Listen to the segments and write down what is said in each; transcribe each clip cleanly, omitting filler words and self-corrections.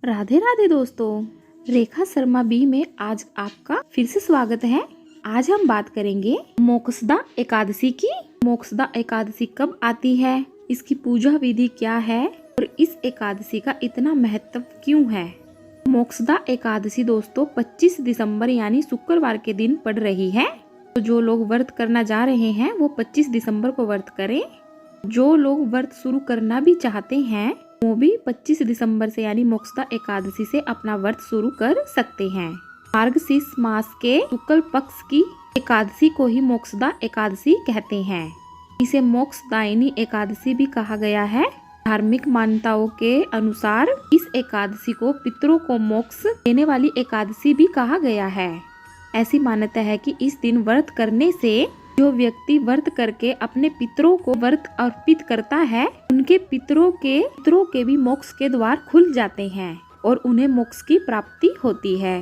राधे राधे दोस्तों, रेखा शर्मा बी में आज आपका फिर से स्वागत है। आज हम बात करेंगे मोक्षदा एकादशी की। मोक्षदा एकादशी कब आती है, इसकी पूजा विधि क्या है और इस एकादशी का इतना महत्व क्यों है। मोक्षदा एकादशी दोस्तों 25 दिसंबर यानी शुक्रवार के दिन पड़ रही है। तो जो लोग व्रत करना जा रहे हैं वो 25 दिसंबर को व्रत करें। जो लोग व्रत शुरू करना भी चाहते हैं वो भी 25 दिसंबर से यानी मोक्षदा एकादशी से अपना व्रत शुरू कर सकते हैं। मार्गशीर्ष मास के शुक्ल पक्ष की एकादशी को ही मोक्षदा एकादशी कहते हैं। इसे मोक्षदायिनी एकादशी भी कहा गया है। धार्मिक मान्यताओं के अनुसार इस एकादशी को पितरों को मोक्ष देने वाली एकादशी भी कहा गया है। ऐसी मान्यता है कि इस दिन व्रत करने से जो व्यक्ति व्रत करके अपने पितरों को व्रत अर्पित करता है उनके पितरों के भी मोक्ष के द्वार खुल जाते हैं और उन्हें मोक्ष की प्राप्ति होती है।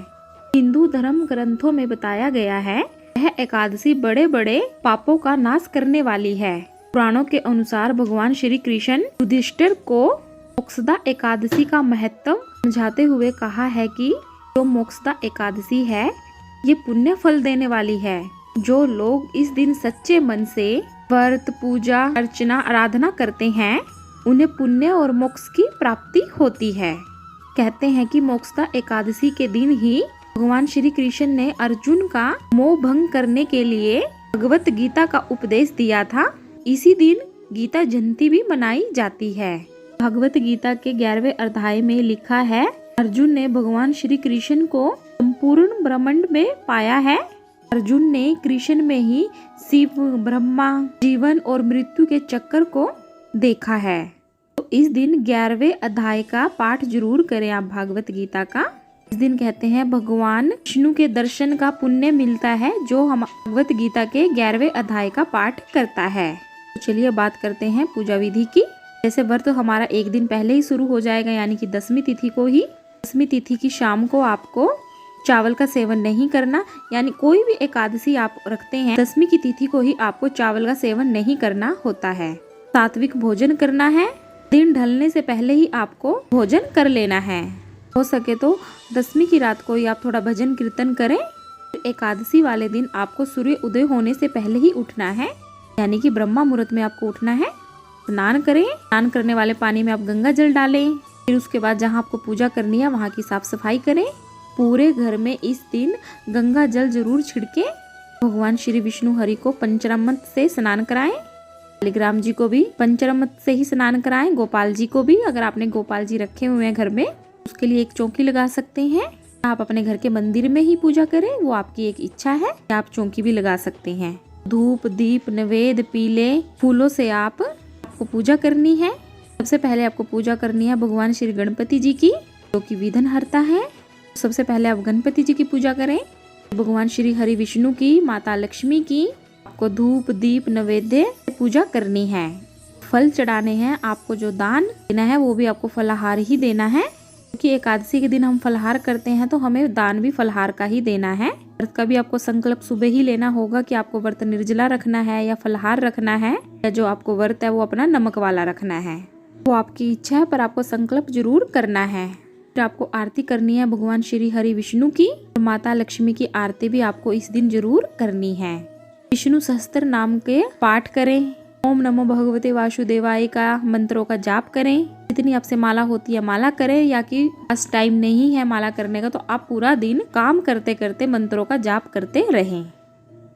हिंदू धर्म ग्रंथों में बताया गया है यह एकादशी बड़े बड़े पापों का नाश करने वाली है। पुराणों के अनुसार भगवान श्री कृष्ण युधिष्ठिर को मोक्षदा एकादशी का महत्व समझाते हुए कहा है कि जो मोक्षदा एकादशी है ये पुण्य फल देने वाली है। जो लोग इस दिन सच्चे मन से व्रत पूजा अर्चना आराधना करते हैं उन्हें पुण्य और मोक्ष की प्राप्ति होती है। कहते हैं कि मोक्षदा एकादशी के दिन ही भगवान श्री कृष्ण ने अर्जुन का मोह भंग करने के लिए भगवत गीता का उपदेश दिया था। इसी दिन गीता जयंती भी मनाई जाती है। भगवत गीता के 11वें अध्याय में लिखा है, अर्जुन ने भगवान श्री कृष्ण को संपूर्ण ब्रह्मांड में पाया है। अर्जुन ने कृष्ण में ही शिव ब्रह्मा जीवन और मृत्यु के चक्कर को देखा है। तो इस दिन 11वें अध्याय का पाठ जरूर करें आप भागवत गीता का। इस दिन कहते हैं भगवान विष्णु के दर्शन का पुण्य मिलता है जो हम भागवत गीता के 11वें अध्याय का पाठ करता है। तो चलिए बात करते हैं पूजा विधि की। जैसे व्रत हमारा एक दिन पहले ही शुरू हो जाएगा यानी कि 10वीं तिथि को ही। 10वीं तिथि की शाम को आपको चावल का सेवन नहीं करना, यानी कोई भी एकादशी आप रखते हैं 10वीं की तिथि को ही आपको चावल का सेवन नहीं करना होता है। सात्विक भोजन करना है। दिन ढलने से पहले ही आपको भोजन कर लेना है। हो सके तो 10वीं की रात को ही आप थोड़ा भजन कीर्तन करें। एकादशी वाले दिन आपको सूर्य उदय होने से पहले ही उठना है, यानी कि ब्रह्मा मुहूर्त में आपको उठना है। स्नान करें। स्नान करने वाले पानी में आप गंगा जल डालें। फिर उसके बाद जहाँ आपको पूजा करनी है वहाँ की साफ सफाई करें। पूरे घर में इस दिन गंगा जल जरूर छिड़के। भगवान श्री विष्णु हरि को पंचामृत से स्नान कराएं। शालिग्राम जी को भी पंचामृत से ही स्नान कराएं। गोपाल जी को भी, अगर आपने गोपाल जी रखे हुए हैं घर में, उसके लिए एक चौकी लगा सकते हैं। आप अपने घर के मंदिर में ही पूजा करें, वो आपकी एक इच्छा है। आप चौकी भी लगा सकते हैं। धूप दीप नैवेद्य पीले फूलों से आपको पूजा करनी है। सबसे पहले आपको पूजा करनी है भगवान श्री गणपति जी की, जो कि विघ्न हरता है। सबसे पहले आप गणपति जी की पूजा करें। भगवान श्री हरि विष्णु की, माता लक्ष्मी की आपको धूप दीप नैवेद्य पूजा करनी है। फल चढ़ाने हैं। आपको जो दान देना है वो भी आपको फलाहार ही देना है, क्योंकि एकादशी के दिन हम फलाहार करते हैं तो हमें दान भी फलाहार का ही देना है। व्रत का भी आपको संकल्प सुबह ही लेना होगा कि आपको व्रत निर्जला रखना है या फलाहार रखना है, या जो आपको व्रत है वो अपना नमक वाला रखना है। वो आपकी इच्छा है, पर आपको संकल्प जरूर करना है। आपको आरती करनी है भगवान श्री हरि विष्णु की। माता लक्ष्मी की आरती भी आपको इस दिन जरूर करनी है। विष्णु सहस्त्र नाम के पाठ करें। ओम नमो भगवते वासुदेवाय का मंत्रों का जाप करें। जितनी आपसे माला होती है माला करें, या कि पास टाइम नहीं है माला करने का तो आप पूरा दिन काम करते करते मंत्रों का जाप करते रहें।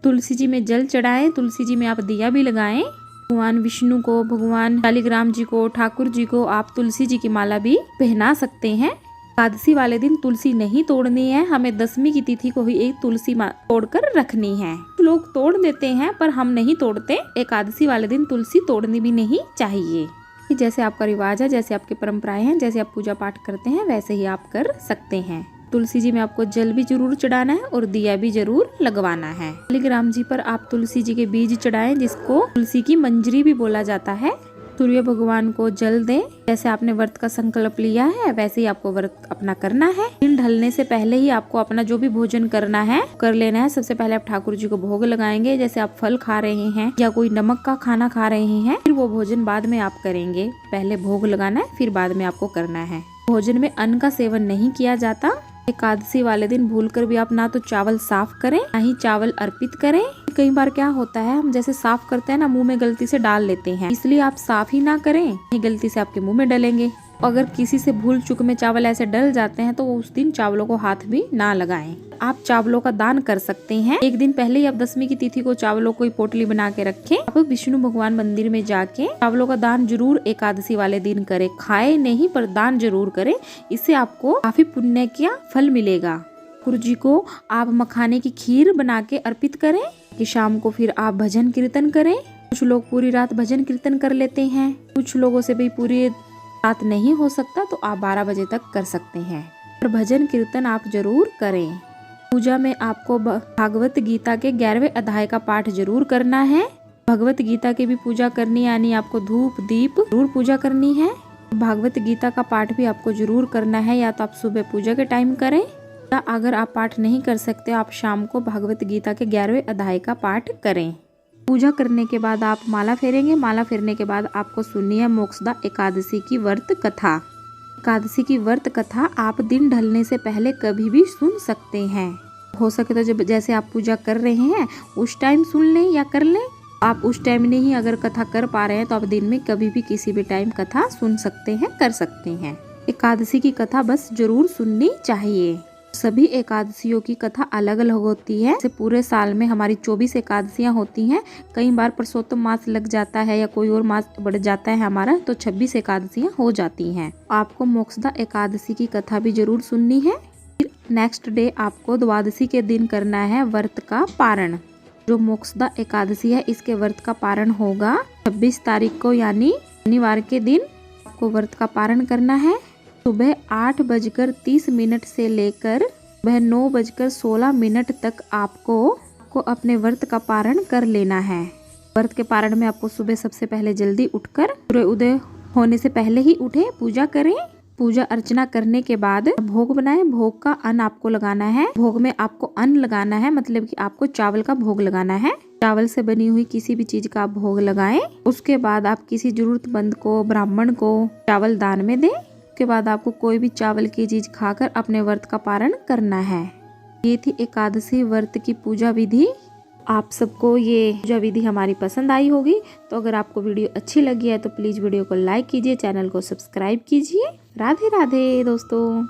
तुलसी जी में जल चढ़ाएं। तुलसी जी में आप दिया भी लगाएं। भगवान विष्णु को, भगवान शालिग्राम जी को, ठाकुर जी को आप तुलसी जी की माला भी पहना सकते हैं। एकादशी वाले दिन तुलसी नहीं तोड़नी है। हमें 10वीं की तिथि को ही एक तुलसी तोड़कर रखनी है। लोग तोड़ देते हैं पर हम नहीं तोड़ते। एकादशी वाले दिन तुलसी तोड़नी भी नहीं चाहिए। जैसे आपका रिवाज है, जैसे आपकी परंपराएं हैं, जैसे आप पूजा पाठ करते हैं वैसे ही आप कर सकते हैं। तुलसी जी में आपको जल भी जरूर चढ़ाना है और दिया भी जरूर लगवाना है। शालिग्राम जी पर आप तुलसी जी के बीज चढ़ाएं, जिसको तुलसी की मंजरी भी बोला जाता है। सूर्य भगवान को जल दें। जैसे आपने व्रत का संकल्प लिया है वैसे ही आपको व्रत अपना करना है। दिन ढलने से पहले ही आपको अपना जो भी भोजन करना है कर लेना है। सबसे पहले आप ठाकुर जी को भोग लगाएंगे। जैसे आप फल खा रहे हैं या कोई नमक का खाना खा रहे हैं, फिर वो भोजन बाद में आप करेंगे। पहले भोग लगाना है, फिर बाद में आपको करना है। भोजन में अन्न का सेवन नहीं किया जाता। एकादशी वाले दिन भूलकर भी आप ना तो चावल साफ करें ना ही चावल अर्पित करें। कई बार क्या होता है, हम जैसे साफ करते हैं ना, मुंह में गलती से डाल लेते हैं, इसलिए आप साफ ही ना करें, नहीं गलती से आपके मुंह में डलेंगे। अगर किसी से भूल चूक में चावल ऐसे डल जाते हैं तो उस दिन चावलों को हाथ भी ना लगाएं। आप चावलों का दान कर सकते हैं। एक दिन पहले ही आप दशमी की तिथि को चावलों को पोटली बना के रखें। आप विष्णु भगवान मंदिर में जाके चावलों का दान जरूर एकादशी वाले दिन करें। खाए नहीं पर दान जरूर करें, इससे आपको काफी पुण्य का फल मिलेगा। गुरु जी को आप मखाने की खीर बना के अर्पित करें कि शाम को फिर आप भजन कीर्तन करें। कुछ लोग पूरी रात भजन कीर्तन कर लेते हैं, कुछ लोगों से भी पूरी रात नहीं हो सकता तो आप 12 बजे तक कर सकते हैं। और भजन कीर्तन आप जरूर करें। पूजा में आपको भागवत गीता के 11वें अध्याय का पाठ जरूर करना है। भगवत गीता की भी पूजा करनी, यानी आपको धूप दीप जरूर पूजा करनी है। भागवत गीता का पाठ भी आपको जरूर करना है, या तो आप सुबह पूजा के टाइम करें, या अगर आप पाठ नहीं कर सकते आप शाम को भागवत गीता के 11वें अध्याय का पाठ करें। पूजा करने के बाद आप माला फेरेंगे। माला फेरने के बाद आपको सुननी है मोक्षदा एकादशी की व्रत कथा। एकादशी की व्रत कथा आप दिन ढलने से पहले कभी भी सुन सकते हैं। हो सके तो जब जैसे आप पूजा कर रहे हैं उस टाइम सुन लें या कर लें। आप उस टाइम नहीं अगर कथा कर पा रहे हैं तो आप दिन में कभी भी किसी भी टाइम कथा सुन सकते हैं, कर सकते हैं। एकादशी की कथा बस जरूर सुननी चाहिए। सभी एकादशियों की कथा अलग अलग होती है। जैसे पूरे साल में हमारी 24 एकादशियां होती हैं। कई बार पुरुषोत्तम मास लग जाता है या कोई और मास बढ़ जाता है हमारा, तो 26 एकादशियां हो जाती हैं। आपको मोक्षदा एकादशी की कथा भी जरूर सुननी है। फिर नेक्स्ट डे आपको द्वादशी के दिन करना है व्रत का पारण। जो मोक्षदा एकादशी है इसके व्रत का पारण होगा 26 तारीख को, यानी शनिवार के दिन आपको व्रत का पारण करना है। सुबह 8:30 से लेकर सुबह 9:16 तक आपको अपने व्रत का पारण कर लेना है। व्रत के पारण में आपको सुबह सबसे पहले जल्दी उठकर सूर्य उदय होने से पहले ही उठे, पूजा करें। पूजा अर्चना करने के बाद भोग बनाएं। भोग का अन्न आपको लगाना है। भोग में आपको अन्न लगाना है, मतलब कि आपको चावल का भोग लगाना है। चावल से बनी हुई किसी भी चीज का आप भोग लगाएं। उसके बाद आप किसी जरूरतमंद को, ब्राह्मण को चावल दान में दें। के बाद आपको कोई भी चावल की चीज खाकर अपने व्रत का पारण करना है। ये थी एकादशी व्रत की पूजा विधि। आप सबको ये पूजा विधि हमारी पसंद आई होगी। तो अगर आपको वीडियो अच्छी लगी है तो प्लीज वीडियो को लाइक कीजिए, चैनल को सब्सक्राइब कीजिए। राधे राधे दोस्तों।